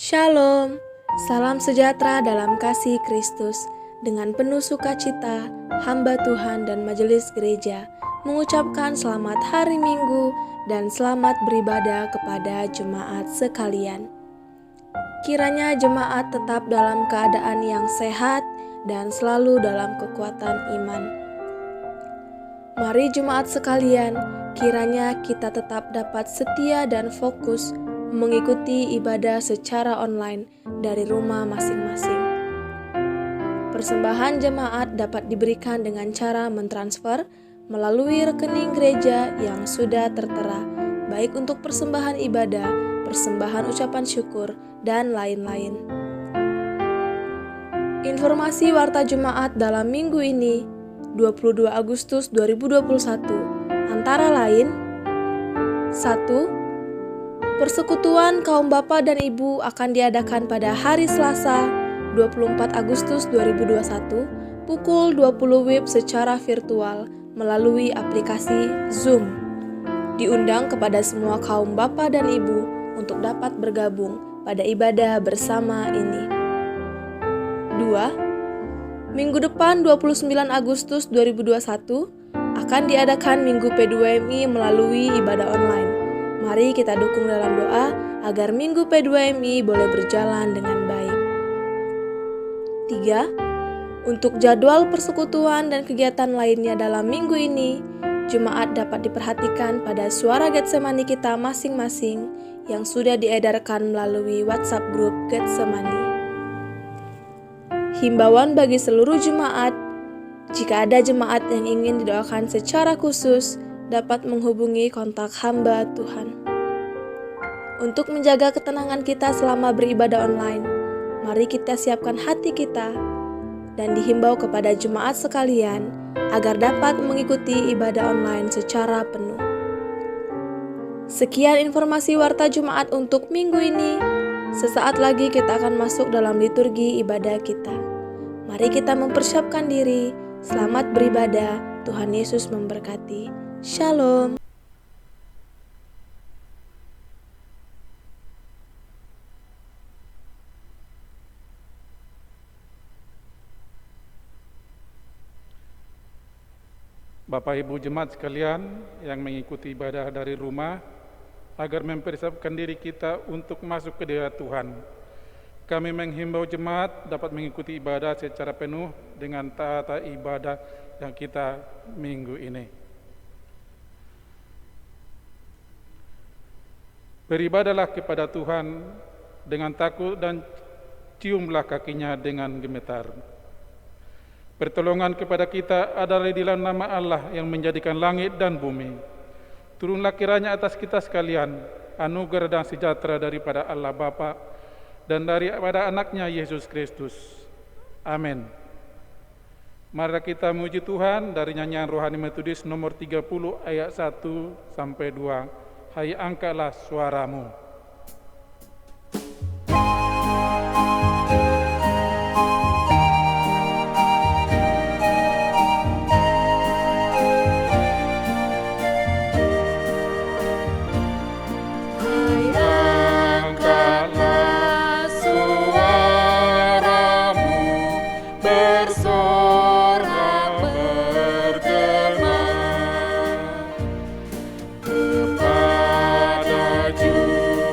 Shalom, salam sejahtera dalam kasih Kristus. Dengan penuh sukacita, hamba Tuhan dan majelis gereja mengucapkan selamat hari Minggu dan selamat beribadah kepada jemaat sekalian. Kiranya jemaat tetap dalam keadaan yang sehat dan selalu dalam kekuatan iman. Mari jemaat sekalian, kiranya kita tetap dapat setia dan fokus mengikuti ibadah secara online dari rumah masing-masing. Persembahan jemaat dapat diberikan dengan cara mentransfer melalui rekening gereja yang sudah tertera, baik untuk persembahan ibadah, persembahan ucapan syukur, dan lain-lain. Informasi warta jemaat dalam minggu ini, 22 Agustus 2021, antara lain: 1. Persekutuan kaum bapa dan ibu akan diadakan pada hari Selasa, 24 Agustus 2021, pukul 20 WIB secara virtual melalui aplikasi Zoom. Diundang kepada semua kaum bapa dan ibu untuk dapat bergabung pada ibadah bersama ini. 2. Minggu depan 29 Agustus 2021 akan diadakan Minggu P2MI melalui ibadah online. Mari kita dukung dalam doa agar Minggu P2MI boleh berjalan dengan baik. 3. Untuk jadwal persekutuan dan kegiatan lainnya dalam minggu ini, jemaat dapat diperhatikan pada suara Getsemani kita masing-masing yang sudah diedarkan melalui WhatsApp grup Getsemani. Himbauan bagi seluruh jemaat: jika ada jemaat yang ingin didoakan secara khusus, dapat menghubungi kontak hamba Tuhan. Untuk menjaga ketenangan kita selama beribadah online, mari kita siapkan hati kita dan dihimbau kepada jemaat sekalian agar dapat mengikuti ibadah online secara penuh. Sekian informasi warta jemaat untuk minggu ini. Sesaat lagi kita akan masuk dalam liturgi ibadah kita. Mari kita mempersiapkan diri. Selamat beribadah. Tuhan Yesus memberkati. Shalom. Bapak Ibu jemaat sekalian yang mengikuti ibadah dari rumah, agar mempersiapkan diri kita untuk masuk ke hadirat Tuhan, kami menghimbau jemaat dapat mengikuti ibadah secara penuh dengan tata ibadah yang kita minggu ini. Beribadahlah kepada Tuhan dengan takut dan ciumlah kakinya dengan gemetar. Pertolongan kepada kita adalah di dalam nama Allah yang menjadikan langit dan bumi. Turunlah kiranya atas kita sekalian anugerah dan sejahtera daripada Allah Bapa dan daripada anaknya Yesus Kristus. Amin. Mari kita memuji Tuhan dari nyanyian rohani metodis nomor 30 ayat 1 sampai 2. Hai angkatlah suaramu. Kepada Juru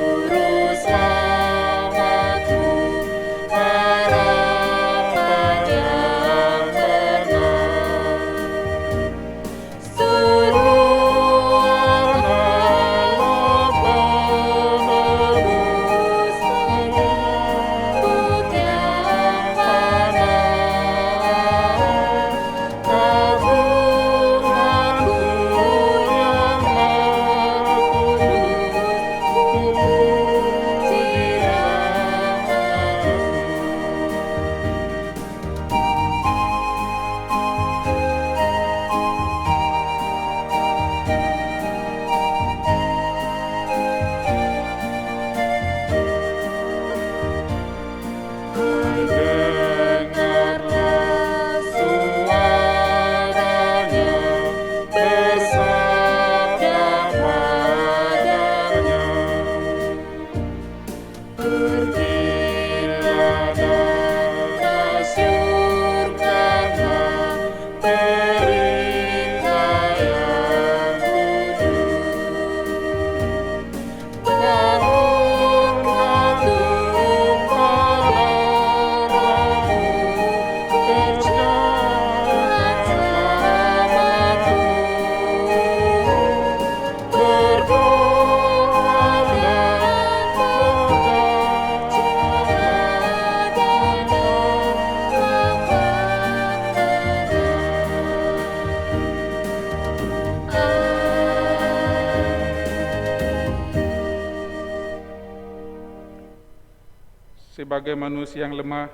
sebagai manusia yang lemah,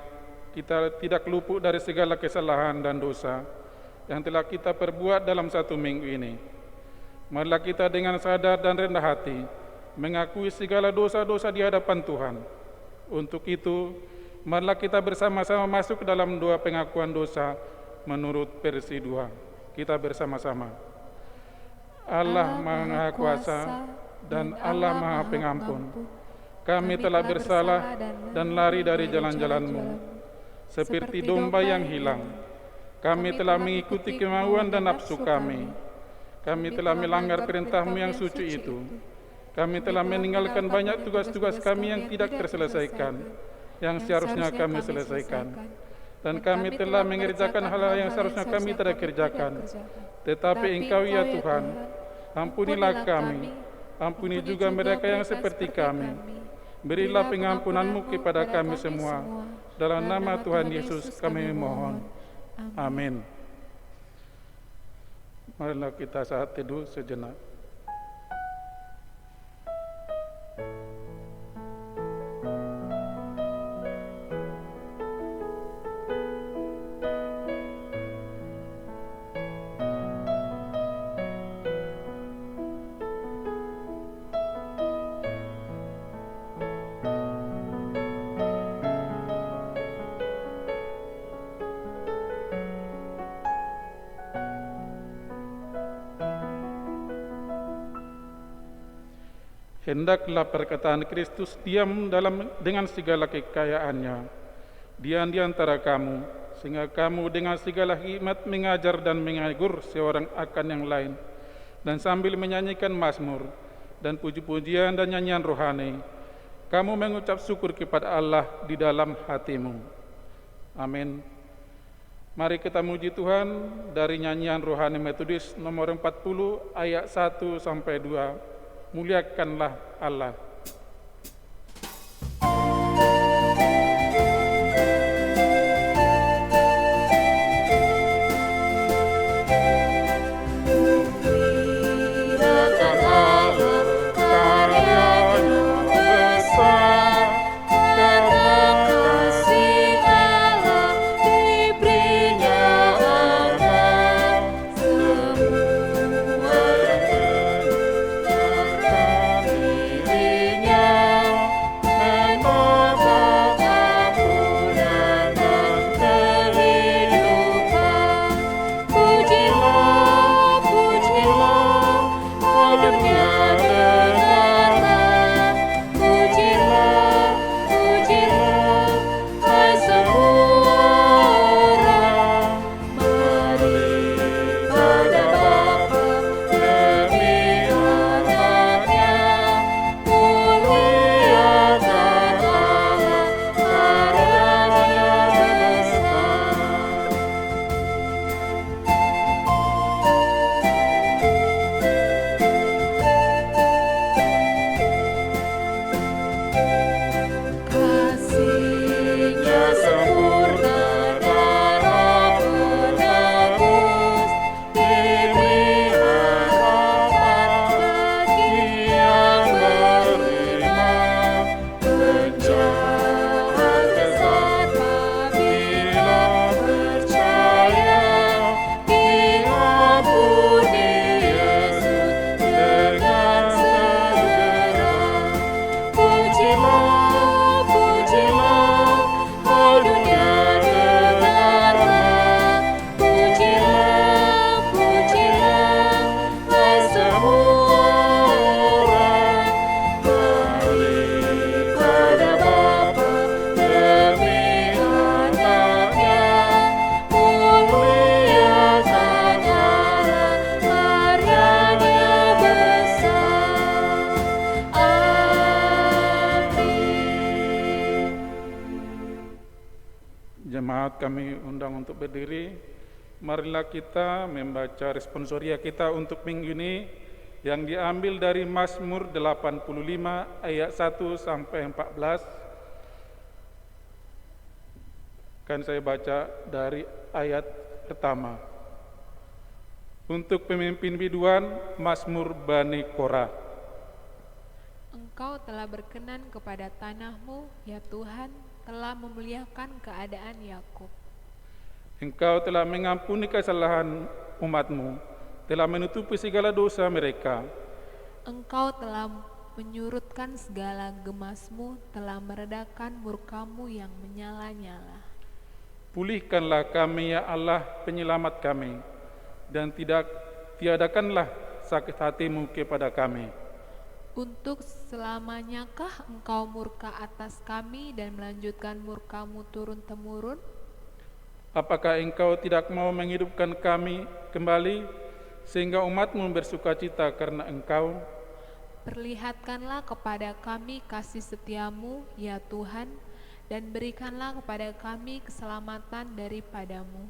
kita tidak luput dari segala kesalahan dan dosa yang telah kita perbuat dalam satu minggu ini. Marilah kita dengan sadar dan rendah hati mengakui segala dosa-dosa di hadapan Tuhan. Untuk itu, marilah kita bersama-sama masuk ke dalam doa pengakuan dosa menurut versi 2. Kita bersama-sama. Allah Maha Kuasa dan Allah Maha Pengampun, kami telah bersalah dan lari dari jalan-jalan-Mu, seperti domba yang hilang. Kami telah mengikuti kemauan dan nafsu kami. Kami telah melanggar perintah-Mu yang suci itu. Kami telah meninggalkan banyak tugas-tugas kami yang tidak terselesaikan, yang seharusnya kami selesaikan. Dan kami telah mengerjakan hal-hal yang seharusnya kami tidak kerjakan. Tetapi Engkau ya Tuhan, ampunilah kami, ampuni juga mereka yang seperti kami. Berilah pengampunan-Mu kepada kami semua. Dalam nama Tuhan Yesus kami mohon. Amin. Marilah kita saat teduh sejenak. Hendaklah perkataan Kristus diam dengan segala kekayaannya, diam di antara kamu, sehingga kamu dengan segala hikmat mengajar dan mengagur seorang akan yang lain, dan sambil menyanyikan mazmur dan puji-pujian dan nyanyian rohani, kamu mengucap syukur kepada Allah di dalam hatimu. Amin. Mari kita muji Tuhan dari nyanyian rohani metodis nomor 40 ayat 1 sampai 2. Muliakanlah Allah. Jemaat kami undang untuk berdiri. Marilah kita membaca responsoria kita untuk minggu ini yang diambil dari Mazmur 85 ayat 1 sampai 14. Kan saya baca dari ayat pertama. Untuk pemimpin biduan, Mazmur Bani Korah. Engkau telah berkenan kepada tanah-Mu, ya Tuhan, telah memuliakan keadaan Yakub. Engkau telah mengampuni kesalahan umat-Mu, telah menutupi segala dosa mereka. Engkau telah menyurutkan segala gemas-Mu, telah meredakan murka-Mu yang menyala-nyala. Pulihkanlah kami ya Allah penyelamat kami, dan tiadakanlah sakit hati-Mu kepada kami. Untuk selamanyakah Engkau murka atas kami dan melanjutkan murka-Mu turun-temurun? Apakah Engkau tidak mau menghidupkan kami kembali, sehingga umat-Mu bersukacita karena Engkau? Perlihatkanlah kepada kami kasih setia-Mu, ya Tuhan, dan berikanlah kepada kami keselamatan daripada-Mu.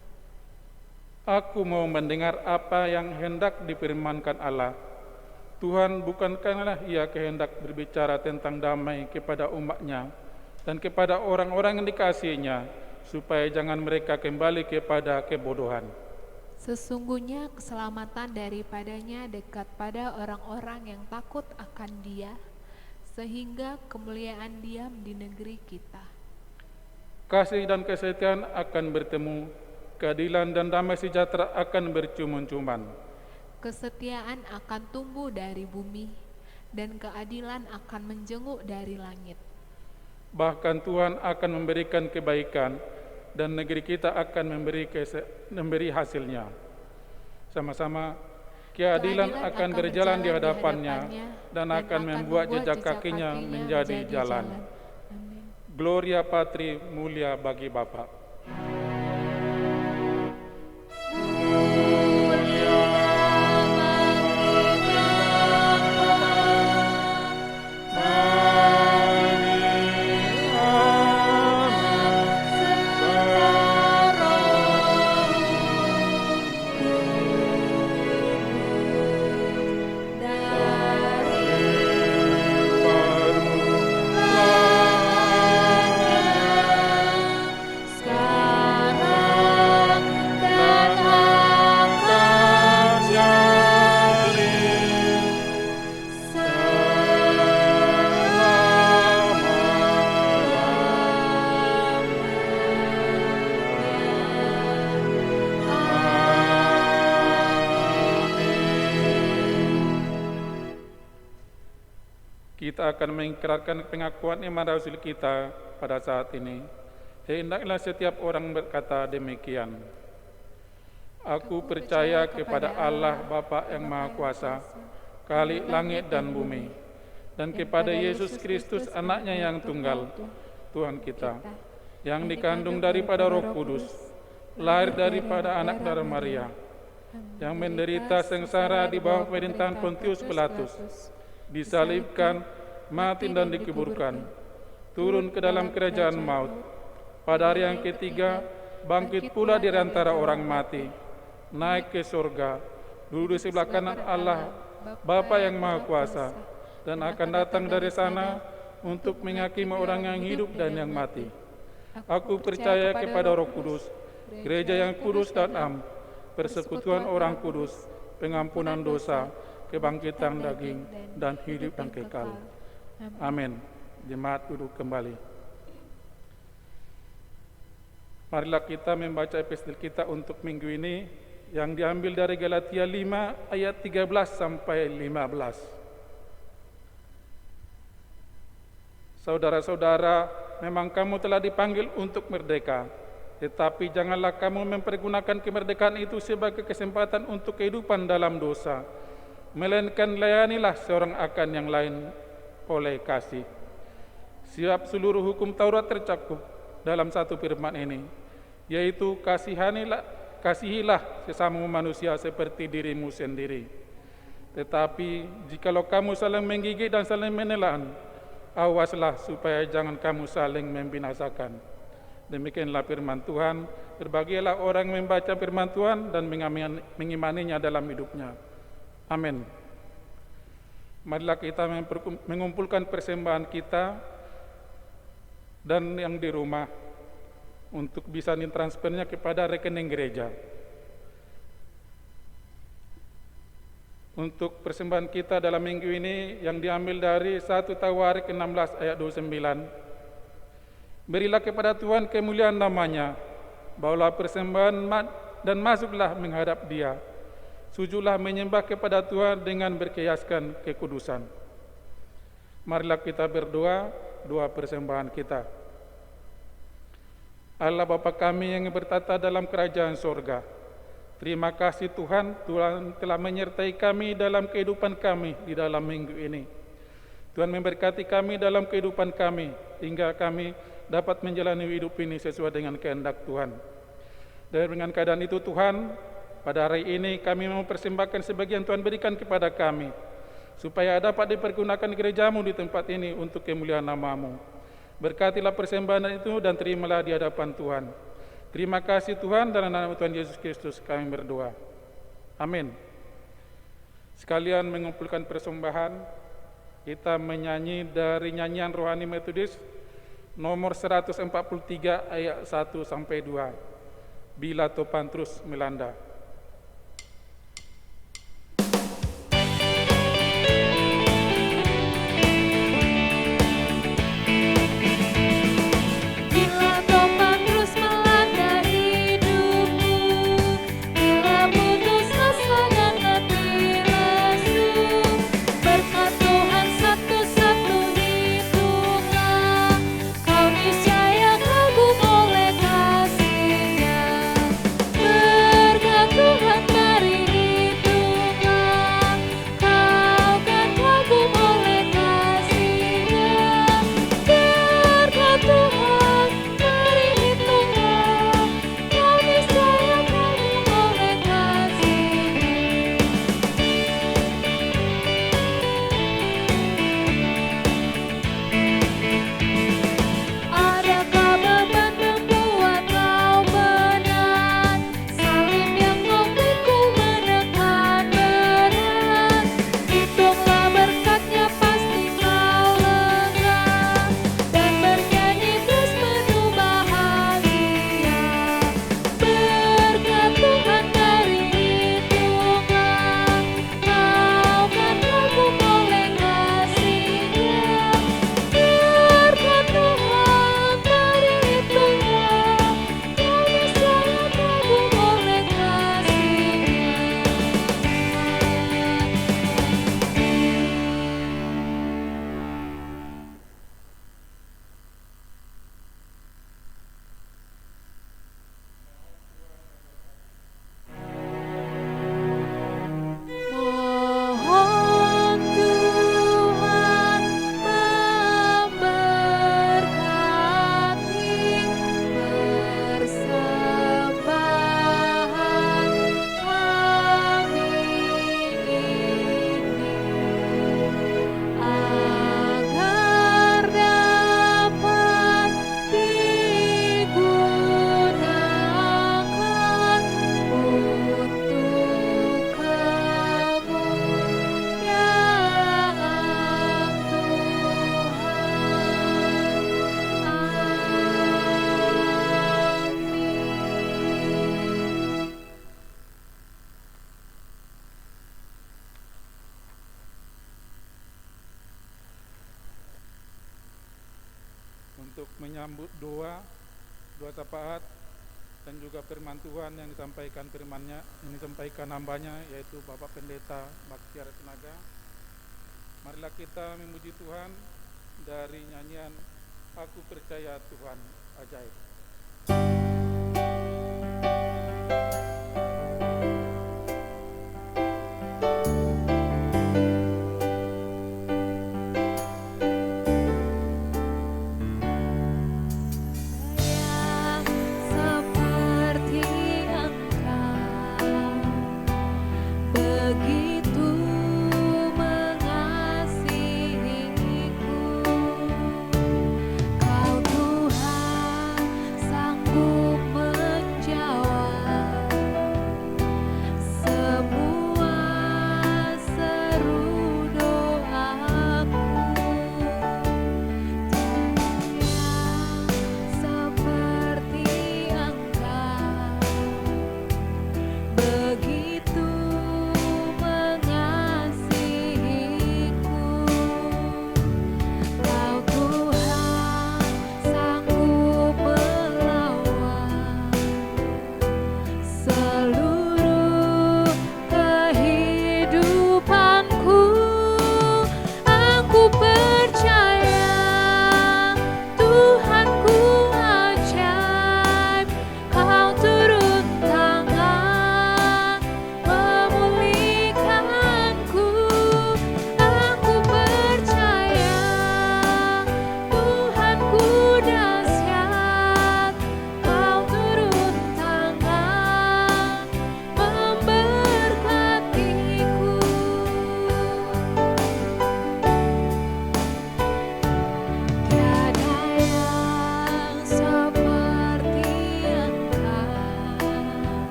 Aku mau mendengar apa yang hendak difirmankan Allah. Tuhan, bukankah Ia kehendak berbicara tentang damai kepada umat-Nya dan kepada orang-orang yang dikasihinya, supaya jangan mereka kembali kepada kebodohan. Sesungguhnya keselamatan daripadanya dekat pada orang-orang yang takut akan Dia, sehingga kemuliaan diam di negeri kita. Kasih dan kesetiaan akan bertemu, keadilan dan damai sejahtera akan bercumun-cuman. Kesetiaan akan tumbuh dari bumi, dan keadilan akan menjenguk dari langit. Bahkan Tuhan akan memberikan kebaikan, dan negeri kita akan memberi hasilnya. Sama-sama, keadilan akan berjalan di hadapannya, dan akan membuat jejak kakinya menjadi jalan. Amin. Gloria Patri, mulia bagi Bapa. Kita akan mengikrarkan pengakuan iman Rasul kita pada saat ini. Hendaklah setiap orang berkata demikian. Aku percaya kepada Allah Bapa yang Maha Kuasa, Khalik langit dan bumi, dan kepada Yesus Kristus anaknya yang tunggal, Tuhan kita, yang dikandung daripada Roh Kudus, lahir daripada anak darah Maria, yang menderita sengsara di bawah pemerintahan Pontius Pilatus, disalibkan, mati dan dikuburkan, turun ke dalam kerajaan maut. Pada hari yang ketiga, bangkit pula dari antara orang mati, naik ke surga, duduk di sebelah kanan Allah, Bapa yang Maha Kuasa, dan akan datang dari sana untuk menghakimi orang yang hidup dan yang mati. Aku percaya kepada Roh Kudus, gereja yang kudus dan am, persekutuan orang kudus, pengampunan dosa, kebangkitan daging, dan hidup yang kekal. Amin. Jemaat duduk kembali. Marilah kita membaca epistel kita untuk minggu ini yang diambil dari Galatia 5 ayat 13 sampai 15. Saudara-saudara, memang kamu telah dipanggil untuk merdeka, tetapi janganlah kamu mempergunakan kemerdekaan itu sebagai kesempatan untuk kehidupan dalam dosa, melainkan layanilah seorang akan yang lain oleh kasih. Sebab seluruh hukum Taurat tercakup dalam satu firman ini, yaitu kasihilah sesama manusia seperti dirimu sendiri. Tetapi jikalau kamu saling menggigit dan saling menelan, awaslah supaya jangan kamu saling membinasakan. Demikianlah firman Tuhan. Berbahagialah orang yang membaca firman Tuhan dan mengimaninya dalam hidupnya. Amin. Marilah kita mengumpulkan persembahan kita dan yang di rumah untuk bisa ditransfernya kepada rekening gereja. Untuk persembahan kita dalam minggu ini yang diambil dari 1 Tawarik 16 ayat 29. Berilah kepada Tuhan kemuliaan namanya, bawalah persembahan dan masuklah menghadap Dia. Sujudlah menyembah kepada Tuhan dengan berkiaskan kekudusan. Marilah kita berdoa doa persembahan kita. Allah Bapa kami yang bertata dalam kerajaan sorga, terima kasih Tuhan telah menyertai kami dalam kehidupan kami di dalam minggu ini. Tuhan memberkati kami dalam kehidupan kami, hingga kami dapat menjalani hidup ini sesuai dengan kehendak Tuhan. Dan dengan keadaan itu Tuhan, pada hari ini kami mempersembahkan sebagian Tuhan berikan kepada kami, supaya dapat dipergunakan gerejamu di tempat ini untuk kemuliaan nama-Mu. Berkatilah persembahan itu dan terimalah di hadapan Tuhan. Terima kasih Tuhan, dalam nama Tuhan Yesus Kristus kami berdoa. Amin. Sekalian mengumpulkan persembahan, kita menyanyi dari nyanyian rohani Metodis nomor 143 ayat 1 sampai 2. Bila topan terus melanda. Untuk menyambut doa syafaat dan juga firman Tuhan yang disampaikan yang disampaikan hambanya, yaitu Bapak Pendeta Baktiar Tenaga. Marilah kita memuji Tuhan dari nyanyian Aku Percaya Tuhan Ajaib. Kau Tuhan sanggup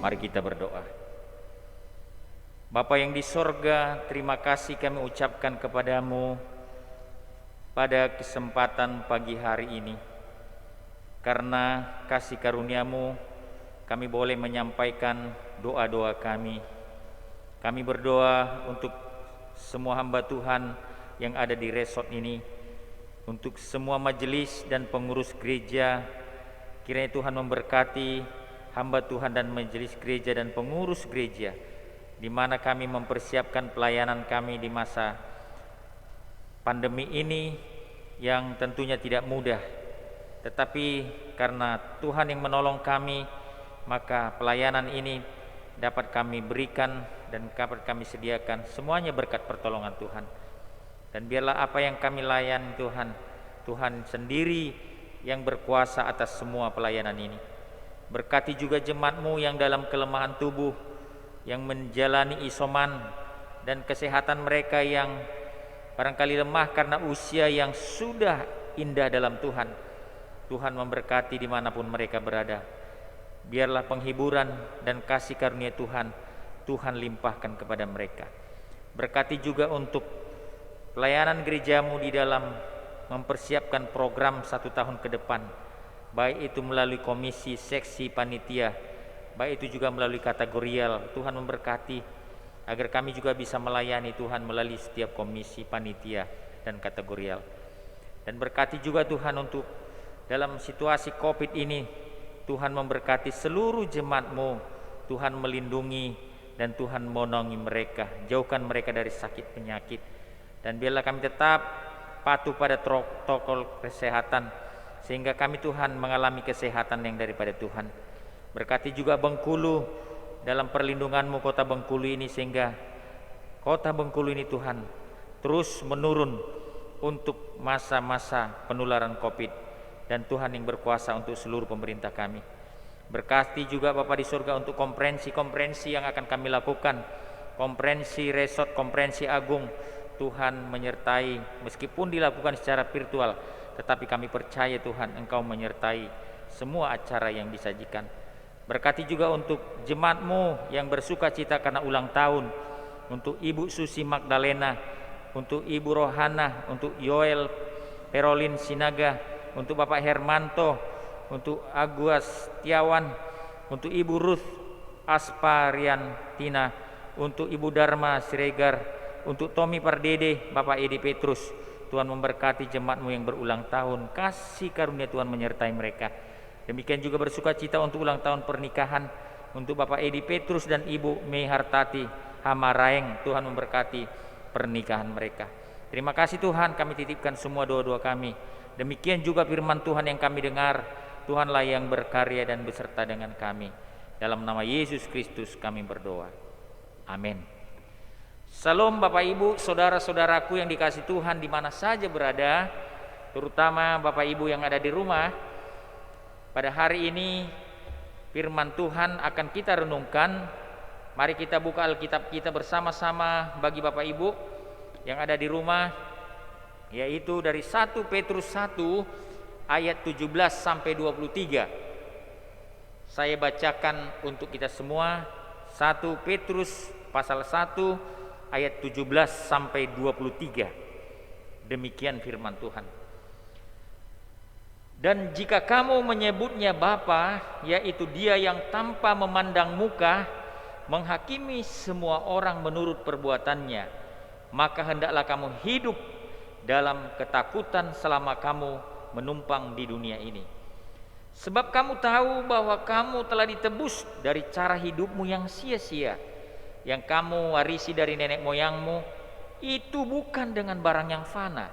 Mari kita berdoa. Bapa yang di sorga, terima kasih kami ucapkan kepadamu pada kesempatan pagi hari ini. Karena kasih karuniamu, kami boleh menyampaikan doa-doa kami. Kami berdoa untuk semua hamba Tuhan yang ada di resort ini, untuk semua majelis dan pengurus gereja. Kiranya Tuhan memberkati hamba Tuhan dan majelis gereja dan pengurus gereja, di mana kami mempersiapkan pelayanan kami di masa pandemi ini yang tentunya tidak mudah. Tetapi karena Tuhan yang menolong kami, maka pelayanan ini dapat kami berikan dan dapat kami sediakan semuanya berkat pertolongan Tuhan. Dan biarlah apa yang kami layani Tuhan, Tuhan sendiri yang berkuasa atas semua pelayanan ini. Berkati juga jemaat-Mu yang dalam kelemahan tubuh, yang menjalani isoman, dan kesehatan mereka yang barangkali lemah karena usia yang sudah indah dalam Tuhan. Tuhan memberkati dimanapun mereka berada. Biarlah penghiburan dan kasih karunia Tuhan, Tuhan limpahkan kepada mereka. Berkati juga untuk pelayanan gerejamu di dalam mempersiapkan program 1 tahun ke depan, baik itu melalui komisi, seksi, panitia, baik itu juga melalui kategorial. Tuhan memberkati agar kami juga bisa melayani Tuhan melalui setiap komisi, panitia, dan kategorial. Dan berkati juga Tuhan untuk dalam situasi COVID ini, Tuhan memberkati seluruh jemaat-Mu. Tuhan melindungi dan Tuhan menolongi mereka, jauhkan mereka dari sakit penyakit. Dan biarlah kami tetap patuh pada protokol kesehatan, sehingga kami Tuhan mengalami kesehatan yang daripada Tuhan. Berkati juga Bengkulu dalam perlindungan-Mu, kota Bengkulu ini, sehingga kota Bengkulu ini Tuhan terus menurun untuk masa-masa penularan COVID, dan Tuhan yang berkuasa untuk seluruh pemerintah kami. Berkati juga Bapa di surga untuk konferensi yang akan kami lakukan, konferensi resort, konferensi agung. Tuhan menyertai, meskipun dilakukan secara virtual, tetapi kami percaya Tuhan Engkau menyertai semua acara yang disajikan. Berkati juga untuk jemaat-Mu yang bersuka cita karena ulang tahun, untuk Ibu Susi Magdalena, untuk Ibu Rohana, untuk Yoel Perolin Sinaga, untuk Bapak Hermanto, untuk Agus Tiawan, untuk Ibu Ruth Aspariantina, untuk Ibu Dharma Siregar, untuk Tommy Pardede, Bapak Edi Petrus. Tuhan memberkati jemaat-Mu yang berulang tahun, kasih karunia Tuhan menyertai mereka. Demikian juga bersuka cita untuk ulang tahun pernikahan untuk Bapak Edi Petrus dan Ibu Mei Hartati Hamaraeng. Tuhan memberkati pernikahan mereka. Terima kasih Tuhan, kami titipkan semua doa-doa kami. Demikian juga firman Tuhan yang kami dengar. Tuhanlah yang berkarya dan beserta dengan kami. Dalam nama Yesus Kristus kami berdoa. Amin. Salam Bapak Ibu, saudara-saudaraku yang dikasihi Tuhan di mana saja berada, terutama Bapak Ibu yang ada di rumah. Pada hari ini firman Tuhan akan kita renungkan. Mari kita buka Alkitab kita bersama-sama bagi Bapak Ibu yang ada di rumah, yaitu dari 1 Petrus 1 ayat 17 sampai 23. Saya bacakan untuk kita semua. 1 Petrus pasal 1 ayat 17 sampai 23. Demikian firman Tuhan. Dan jika kamu menyebutnya Bapa, yaitu Dia yang tanpa memandang muka menghakimi semua orang menurut perbuatannya, maka hendaklah kamu hidup dalam ketakutan selama kamu menumpang di dunia ini. Sebab kamu tahu bahwa kamu telah ditebus dari cara hidupmu yang sia-sia, yang kamu warisi dari nenek moyangmu. Itu bukan dengan barang yang fana,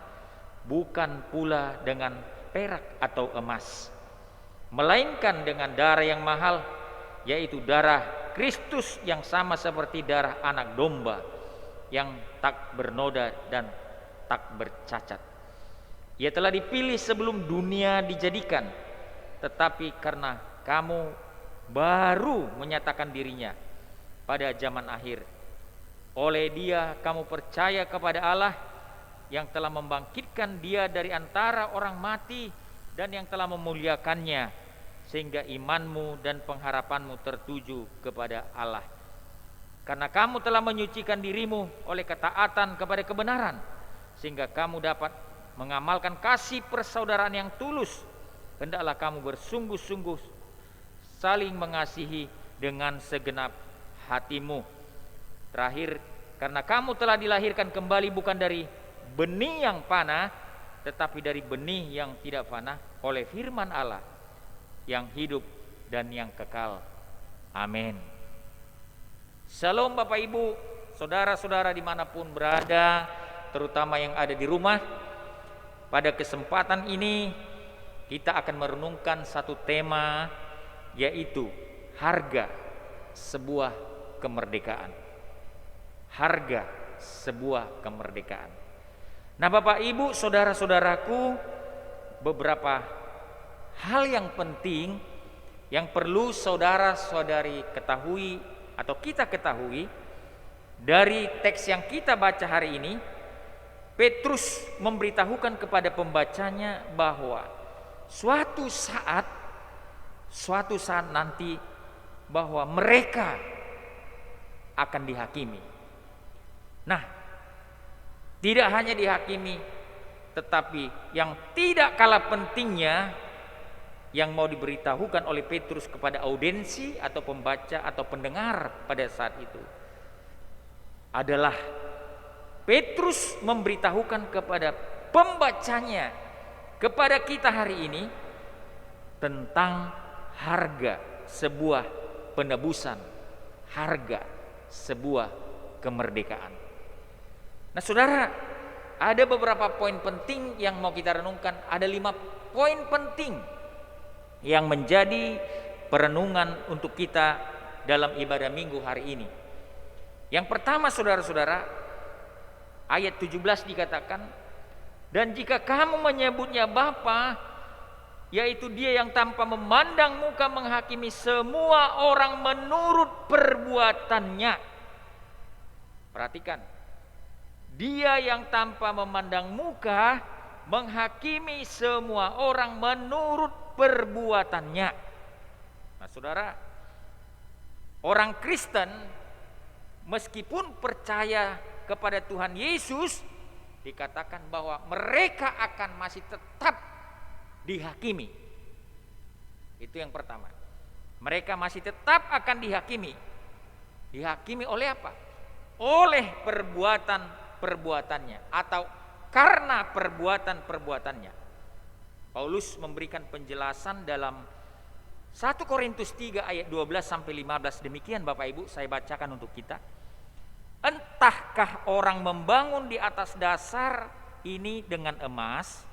bukan pula dengan perak atau emas, melainkan dengan darah yang mahal, yaitu darah Kristus yang sama seperti darah anak domba yang tak bernoda dan tak bercacat. Ia telah dipilih sebelum dunia dijadikan, tetapi karena kamu baru menyatakan dirinya pada zaman akhir, oleh Dia kamu percaya kepada Allah yang telah membangkitkan Dia dari antara orang mati dan yang telah memuliakannya, sehingga imanmu dan pengharapanmu tertuju kepada Allah. Karena kamu telah menyucikan dirimu oleh ketaatan kepada kebenaran, sehingga kamu dapat mengamalkan kasih persaudaraan yang tulus. Hendaklah kamu bersungguh-sungguh saling mengasihi dengan segenap hatimu. Terakhir, karena kamu telah dilahirkan kembali bukan dari benih yang panah, tetapi dari benih yang tidak panah oleh firman Allah yang hidup dan yang kekal. Amin. Shalom Bapak Ibu, saudara-saudara dimanapun berada, terutama yang ada di rumah. Pada kesempatan ini kita akan merenungkan satu tema, yaitu harga sebuah kemerdekaan. Harga sebuah kemerdekaan. Nah Bapak Ibu, saudara-saudaraku, beberapa hal yang penting yang perlu saudara-saudari ketahui atau kita ketahui dari teks yang kita baca hari ini. Petrus memberitahukan kepada pembacanya bahwa suatu saat nanti bahwa mereka akan dihakimi. Nah, tidak hanya dihakimi, tetapi yang tidak kalah pentingnya yang mau diberitahukan oleh Petrus kepada audiensi atau pembaca atau pendengar pada saat itu adalah Petrus memberitahukan kepada pembacanya, kepada kita hari ini, tentang harga sebuah penebusan, harga sebuah kemerdekaan. Nah saudara, ada beberapa poin penting yang mau kita renungkan. Ada 5 poin penting yang menjadi perenungan untuk kita dalam ibadah minggu hari ini. Yang pertama saudara-saudara, ayat 17 dikatakan, dan jika kamu menyebutnya Bapa, yaitu Dia yang tanpa memandang muka menghakimi semua orang menurut perbuatannya. Perhatikan, Dia yang tanpa memandang muka menghakimi semua orang menurut perbuatannya. Nah saudara, orang Kristen meskipun percaya kepada Tuhan Yesus, dikatakan bahwa mereka akan masih tetap dihakimi. Itu yang pertama. Mereka masih tetap akan dihakimi. Dihakimi oleh apa? Oleh perbuatan-perbuatannya atau karena perbuatan-perbuatannya. Paulus memberikan penjelasan dalam 1 Korintus 3 ayat 12 sampai 15. Demikian Bapak Ibu, saya bacakan untuk kita. Entahkah orang membangun di atas dasar ini dengan emas,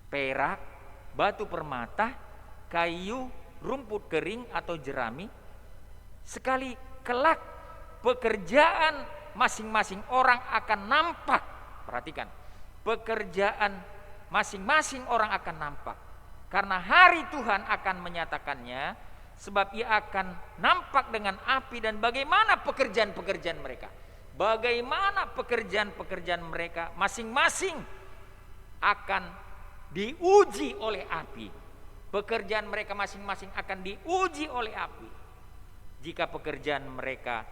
perak, batu permata, kayu, rumput kering atau jerami? Sekali kelak pekerjaan masing-masing orang akan nampak. Perhatikan, pekerjaan masing-masing orang akan nampak. Karena hari Tuhan akan menyatakannya, sebab ia akan nampak dengan api, dan bagaimana pekerjaan-pekerjaan mereka. Bagaimana pekerjaan-pekerjaan mereka masing-masing akan diuji oleh api. Pekerjaan mereka masing-masing akan diuji oleh api. Jika pekerjaan mereka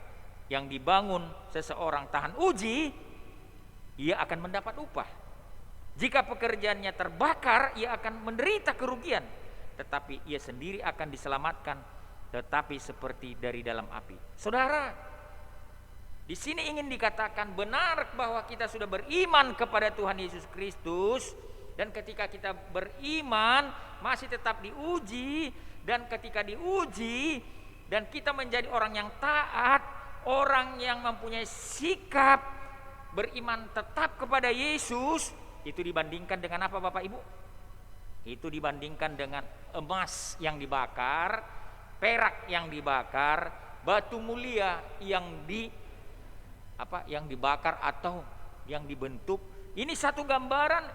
yang dibangun seseorang tahan uji, ia akan mendapat upah. Jika pekerjaannya terbakar, ia akan menderita kerugian. Tetapi ia sendiri akan diselamatkan, tetapi seperti dari dalam api. Saudara, di sini ingin dikatakan benar bahwa kita sudah beriman kepada Tuhan Yesus Kristus, dan ketika kita beriman masih tetap diuji, dan ketika diuji dan kita menjadi orang yang taat, orang yang mempunyai sikap beriman tetap kepada Yesus, itu dibandingkan dengan apa Bapak Ibu? Itu dibandingkan dengan emas yang dibakar, perak yang dibakar, batu mulia yang dibakar atau yang dibentuk. Ini satu gambaran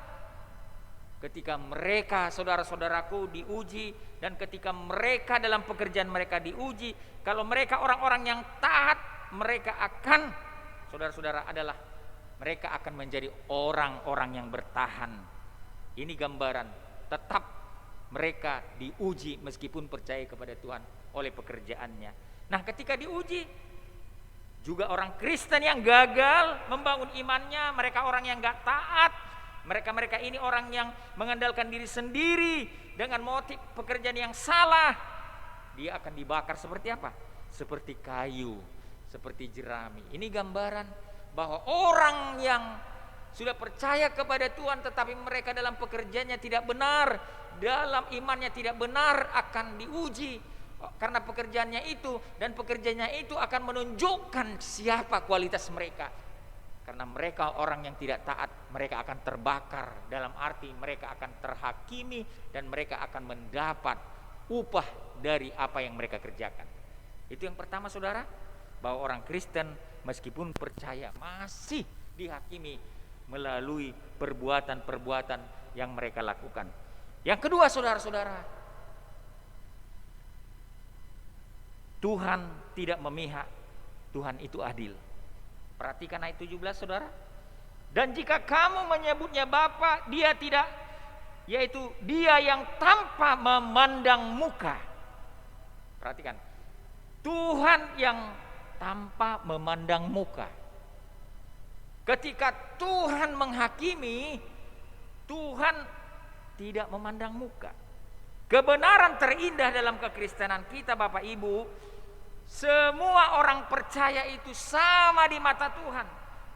ketika mereka, saudara-saudaraku, diuji, dan ketika mereka dalam pekerjaan mereka diuji. Kalau mereka orang-orang yang taat, mereka akan, saudara-saudara, mereka akan menjadi orang-orang yang bertahan. Ini gambaran tetap mereka diuji meskipun percaya kepada Tuhan oleh pekerjaannya. Nah, ketika diuji, juga orang Kristen yang gagal membangun imannya, mereka orang yang gak taat, mereka ini orang yang mengandalkan diri sendiri dengan motif pekerjaan yang salah, dia akan dibakar seperti apa? Seperti kayu, seperti jerami. Ini gambaran bahwa orang yang sudah percaya kepada Tuhan tetapi mereka dalam pekerjaannya tidak benar, dalam imannya tidak benar, akan diuji karena pekerjaannya itu, dan pekerjaannya itu akan menunjukkan siapa kualitas mereka. Karena mereka orang yang tidak taat, mereka akan terbakar, dalam arti mereka akan terhakimi dan mereka akan mendapat upah dari apa yang mereka kerjakan. Itu yang pertama, saudara, bahwa orang Kristen meskipun percaya masih dihakimi melalui perbuatan-perbuatan yang mereka lakukan. Yang kedua, saudara-saudara, Tuhan tidak memihak, Tuhan itu adil. Perhatikan ayat 17, saudara. Dan jika kamu menyebutnya Bapa, dia tidak, yaitu dia yang tanpa memandang muka. Perhatikan, Tuhan yang tanpa memandang muka. Ketika Tuhan menghakimi, Tuhan tidak memandang muka. Kebenaran terindah dalam kekristenan kita, Bapak Ibu, semua orang percaya itu sama di mata Tuhan.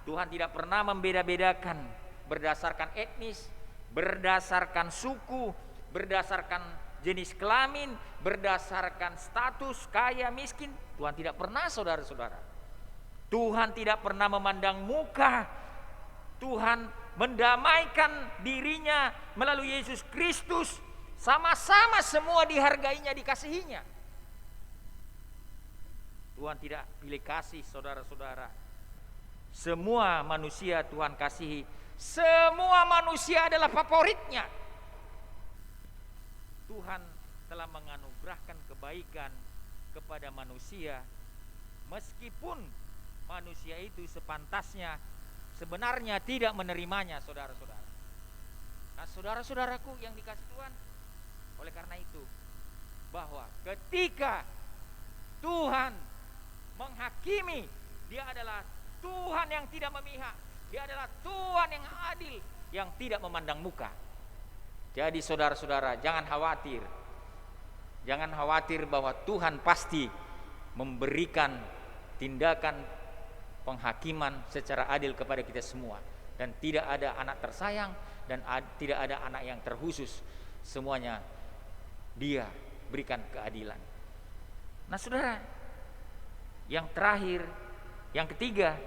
Tuhan tidak pernah membeda-bedakan berdasarkan etnis, berdasarkan suku, berdasarkan jenis kelamin, berdasarkan status kaya miskin. Tuhan tidak pernah, saudara-saudara. Tuhan tidak pernah memandang muka. Tuhan mendamaikan dirinya melalui Yesus Kristus. Sama-sama semua dihargainya, dikasihinya. Tuhan tidak pilih kasih, saudara-saudara. Semua manusia Tuhan kasihi. Semua manusia adalah favoritnya. Tuhan telah menganugerahkan kebaikan kepada manusia, meskipun manusia itu sepantasnya sebenarnya tidak menerimanya, saudara-saudara. Nah, saudara-saudaraku yang dikasih Tuhan, oleh karena itu, bahwa ketika Tuhan menghakimi, dia adalah Tuhan yang tidak memihak, dia adalah Tuhan yang adil, yang tidak memandang muka. Jadi saudara-saudara, jangan khawatir bahwa Tuhan pasti memberikan tindakan penghakiman secara adil kepada kita semua, dan tidak ada anak tersayang dan tidak ada anak yang terkhusus. Semuanya dia berikan keadilan. Nah, saudara, yang terakhir, yang ketiga,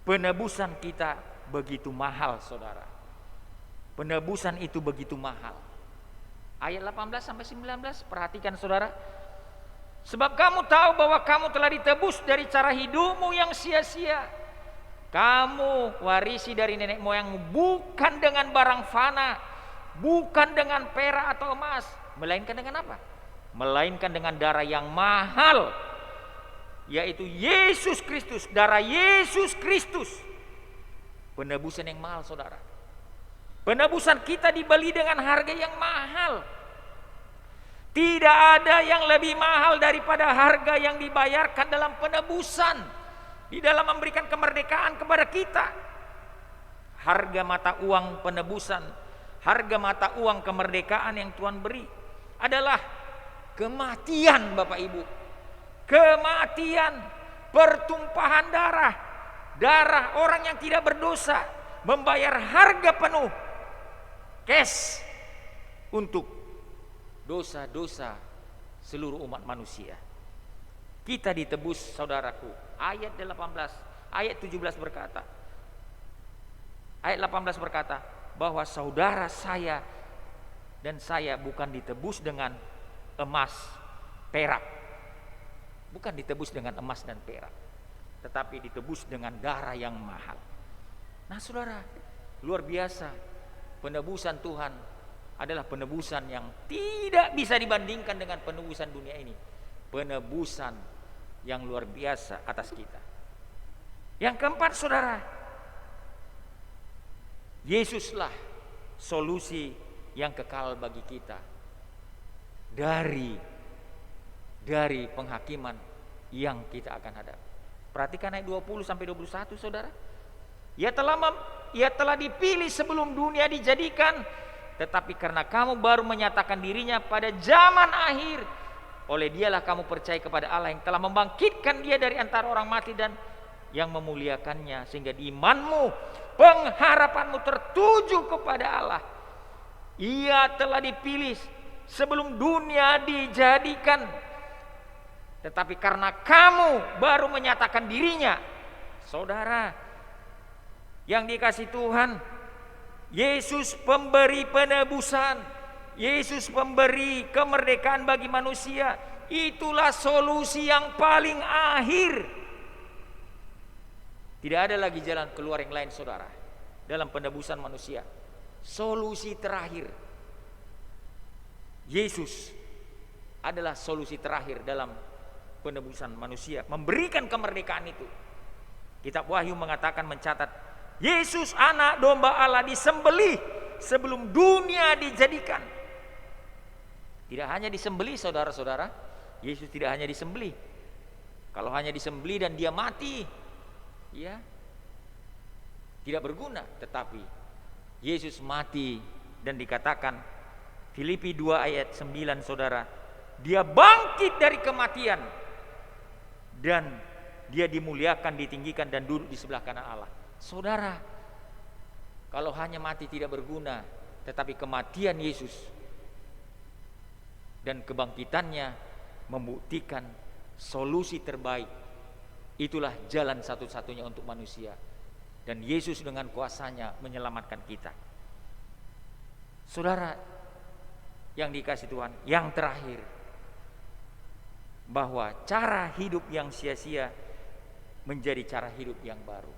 penebusan kita begitu mahal, saudara. Penebusan itu begitu mahal. Ayat 18 sampai 19, perhatikan, saudara. Sebab kamu tahu bahwa kamu telah ditebus dari cara hidupmu yang sia-sia. Kamu warisi dari nenek moyangmu, bukan dengan barang fana, bukan dengan perak atau emas, melainkan dengan apa? Melainkan dengan darah yang mahal, yaitu Yesus Kristus, darah Yesus Kristus. Penebusan yang mahal, saudara. Penebusan kita dibeli dengan harga yang mahal. Tidak ada yang lebih mahal daripada harga yang dibayarkan dalam penebusan, di dalam memberikan kemerdekaan kepada kita. Harga mata uang penebusan, harga mata uang kemerdekaan yang Tuhan beri adalah kematian, Bapak Ibu. Kematian, pertumpahan darah, darah orang yang tidak berdosa, membayar harga penuh cash untuk dosa-dosa seluruh umat manusia. Kita ditebus, saudaraku. Ayat 18, ayat 17 berkata, ayat 18 berkata bahwa saudara saya dan saya bukan ditebus dengan emas, perak. Bukan ditebus dengan emas dan perak, tetapi ditebus dengan darah yang mahal. Nah, saudara, luar biasa. Penebusan Tuhan adalah penebusan yang tidak bisa dibandingkan dengan penebusan dunia ini. Penebusan yang luar biasa atas kita. Yang keempat, saudara, Yesuslah solusi yang kekal bagi kita dari penghakiman yang kita akan hadapi. Perhatikan ayat 20 sampai 21, Saudara. Ia telah dipilih sebelum dunia dijadikan, tetapi karena kamu baru menyatakan dirinya pada zaman akhir, oleh dialah kamu percaya kepada Allah yang telah membangkitkan dia dari antara orang mati dan yang memuliakannya, sehingga di imanmu, pengharapanmu tertuju kepada Allah. Ia telah dipilih sebelum dunia dijadikan, tetapi karena kamu baru menyatakan dirinya. Saudara yang dikasihi Tuhan, Yesus pemberi penebusan, Yesus pemberi kemerdekaan bagi manusia. Itulah solusi yang paling akhir. Tidak ada lagi jalan keluar yang lain, saudara, dalam penebusan manusia. Solusi terakhir, Yesus adalah solusi terakhir dalam penebusan manusia, memberikan kemerdekaan itu. Kitab Wahyu mengatakan, mencatat, Yesus anak domba Allah disembelih sebelum dunia dijadikan. Tidak hanya disembelih, saudara-saudara, Yesus tidak hanya disembelih. Kalau hanya disembelih dan dia mati, ya tidak berguna. Tetapi Yesus mati dan dikatakan Filipi 2 ayat 9, saudara, dia bangkit dari kematian dan dia dimuliakan, ditinggikan dan duduk di sebelah kanan Allah. Saudara, kalau hanya mati tidak berguna, tetapi kematian Yesus dan kebangkitannya membuktikan solusi terbaik. Itulah jalan satu-satunya untuk manusia. Dan Yesus dengan kuasanya menyelamatkan kita. Saudara yang dikasihi Tuhan, yang terakhir, bahwa cara hidup yang sia-sia menjadi cara hidup yang baru.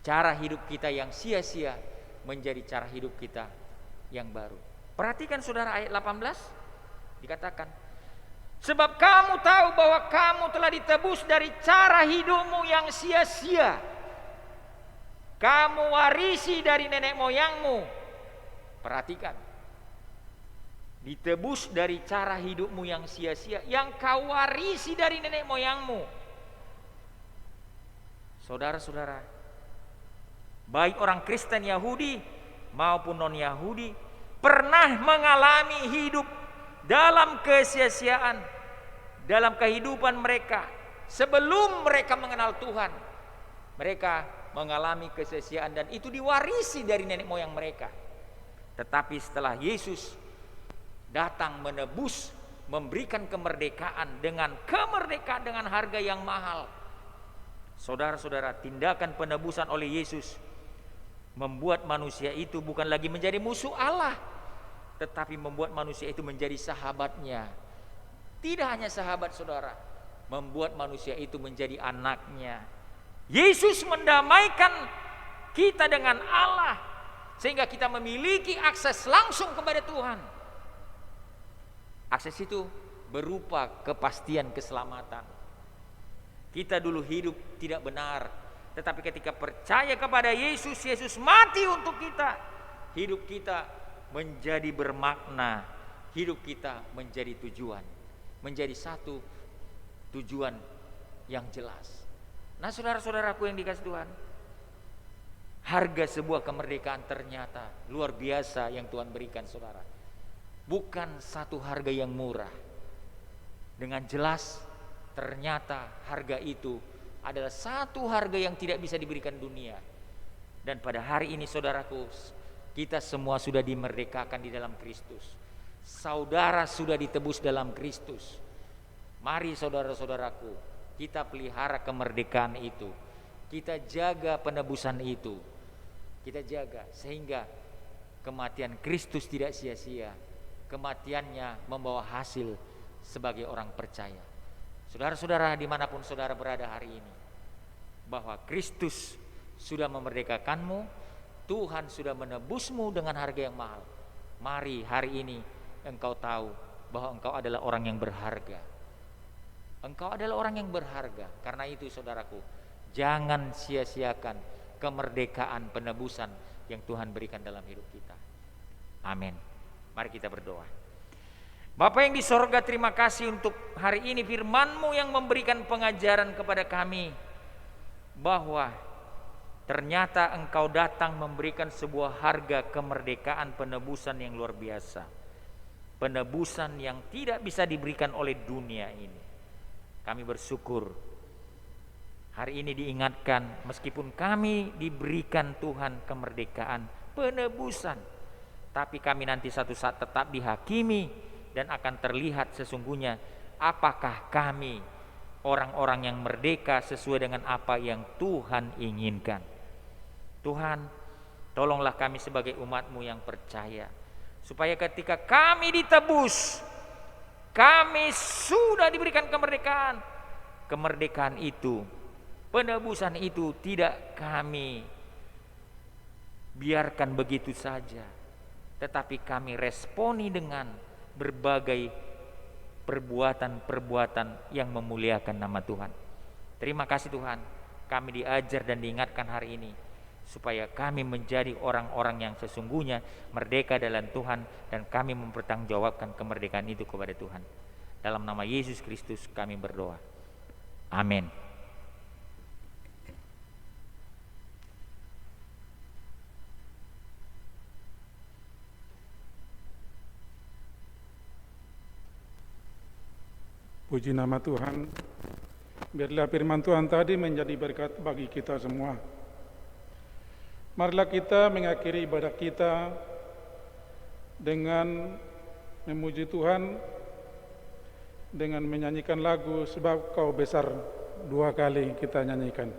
Cara hidup kita yang sia-sia menjadi cara hidup kita yang baru. Perhatikan saudara ayat 18, dikatakan, sebab kamu tahu bahwa kamu telah ditebus dari cara hidupmu yang sia-sia. Kamu warisi dari nenek moyangmu. Perhatikan, ditebus dari cara hidupmu yang sia-sia, yang kau warisi dari nenek moyangmu. Saudara-saudara, baik orang Kristen Yahudi maupun non-Yahudi pernah mengalami hidup dalam kesia-siaan dalam kehidupan mereka. Sebelum mereka mengenal Tuhan, mereka mengalami kesia-siaan dan itu diwarisi dari nenek moyang mereka. Tetapi setelah Yesus datang menebus, memberikan kemerdekaan dengan harga yang mahal. Saudara-saudara, tindakan penebusan oleh Yesus membuat manusia itu bukan lagi menjadi musuh Allah, tetapi membuat manusia itu menjadi sahabatnya. Tidak hanya sahabat, saudara, membuat manusia itu menjadi anaknya. Yesus mendamaikan kita dengan Allah sehingga kita memiliki akses langsung kepada Tuhan. Akses itu berupa kepastian keselamatan. Kita dulu hidup tidak benar, tetapi ketika percaya kepada Yesus, Yesus mati untuk kita, hidup kita menjadi bermakna, hidup kita menjadi tujuan, menjadi satu tujuan yang jelas. Nah, saudara-saudaraku yang dikasihi Tuhan, harga sebuah kemerdekaan ternyata luar biasa yang Tuhan berikan, saudara. Bukan satu harga yang murah. Dengan jelas ternyata harga itu adalah satu harga yang tidak bisa diberikan dunia. Dan pada hari ini, saudaraku, kita semua sudah dimerdekakan di dalam Kristus. Saudara sudah ditebus dalam Kristus. Mari saudara-saudaraku, kita pelihara kemerdekaan itu. Kita jaga penebusan itu. Kita jaga sehingga kematian Kristus tidak sia-sia. Kematiannya membawa hasil sebagai orang percaya. Saudara-saudara dimanapun saudara berada hari ini, bahwa Kristus sudah memerdekakanmu, Tuhan sudah menebusmu dengan harga yang mahal. Mari hari ini engkau tahu bahwa engkau adalah orang yang berharga. Engkau adalah orang yang berharga. Karena itu saudaraku, jangan sia-siakan kemerdekaan penebusan yang Tuhan berikan dalam hidup kita. Amin. Mari kita berdoa. Bapa yang di sorga, terima kasih untuk hari ini firman-Mu yang memberikan pengajaran kepada kami bahwa ternyata Engkau datang memberikan sebuah harga kemerdekaan, penebusan yang luar biasa, penebusan yang tidak bisa diberikan oleh dunia ini. Kami bersyukur hari ini diingatkan, meskipun kami diberikan Tuhan kemerdekaan, penebusan, tapi kami nanti satu saat tetap dihakimi dan akan terlihat sesungguhnya apakah kami orang-orang yang merdeka sesuai dengan apa yang Tuhan inginkan. Tuhan, tolonglah kami sebagai umat-Mu yang percaya, supaya ketika kami ditebus, kami sudah diberikan kemerdekaan. Kemerdekaan itu, penebusan itu tidak kami biarkan begitu saja, tetapi kami responi dengan berbagai perbuatan-perbuatan yang memuliakan nama Tuhan. Terima kasih Tuhan, kami diajar dan diingatkan hari ini supaya kami menjadi orang-orang yang sesungguhnya merdeka dalam Tuhan, dan kami mempertanggungjawabkan kemerdekaan itu kepada Tuhan. Dalam nama Yesus Kristus kami berdoa. Amin. Puji nama Tuhan. Biarlah firman Tuhan tadi menjadi berkat bagi kita semua. Marilah kita mengakhiri ibadah kita dengan memuji Tuhan, dengan menyanyikan lagu Sebab Kau Besar. 2 kali kita nyanyikan.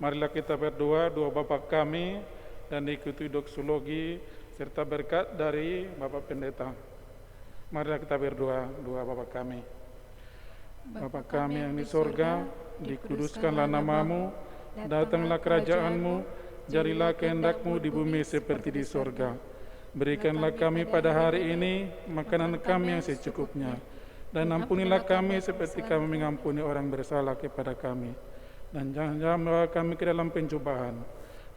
Marilah kita berdoa doa Bapa kami dan ikuti doksologi serta berkat dari Bapak Pendeta. Marilah kita berdoa doa Bapa kami. Bapa kami yang di sorga, dikuduskanlah namamu, datanglah kerajaanmu, jadilah kehendak-Mu di bumi seperti di sorga. Berikanlah kami pada hari ini makanan kami yang secukupnya, dan ampunilah kami seperti kami mengampuni orang bersalah kepada kami. Dan jangan membawa kami ke dalam pencobaan,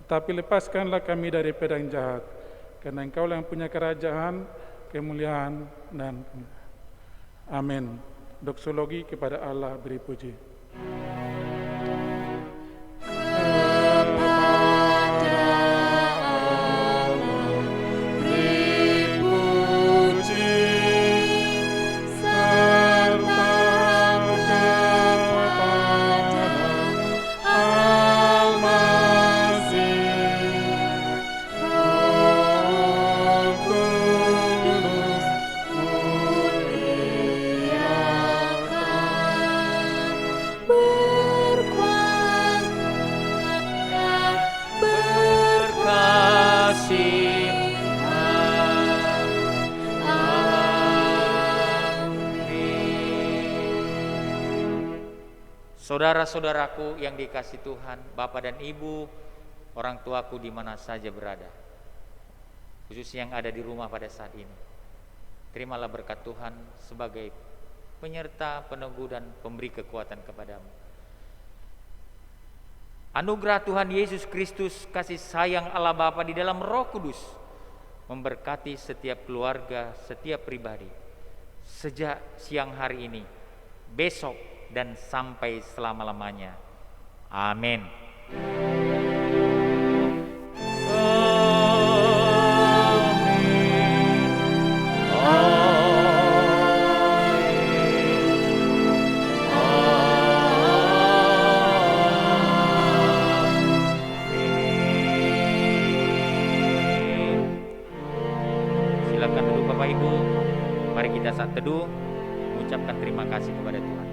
tapi lepaskanlah kami dari pedang jahat, karena Engkau-lah yang punya kerajaan, kemuliaan, dan amin. Doksologi kepada Allah beri puji. Kepada Saudara-saudaraku yang dikasihi Tuhan, Bapak dan Ibu, orang tuaku di mana saja berada, khususnya yang ada di rumah pada saat ini, terimalah berkat Tuhan sebagai penyerta, peneguh, dan pemberi kekuatan kepadamu. Anugerah Tuhan Yesus Kristus, kasih sayang Allah Bapa di dalam Roh Kudus memberkati setiap keluarga, setiap pribadi sejak siang hari ini, besok, dan sampai selama-lamanya. Amin. Silakan duduk Bapak Ibu. Mari kita saat teduh mengucapkan terima kasih kepada Tuhan.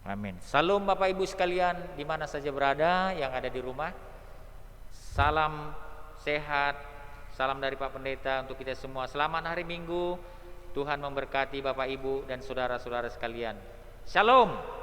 Amin. Salam Bapak Ibu sekalian di mana saja berada yang ada di rumah. Salam sehat, salam dari Pak Pendeta untuk kita semua. Selamat hari Minggu. Tuhan memberkati Bapak Ibu dan saudara-saudara sekalian. Shalom.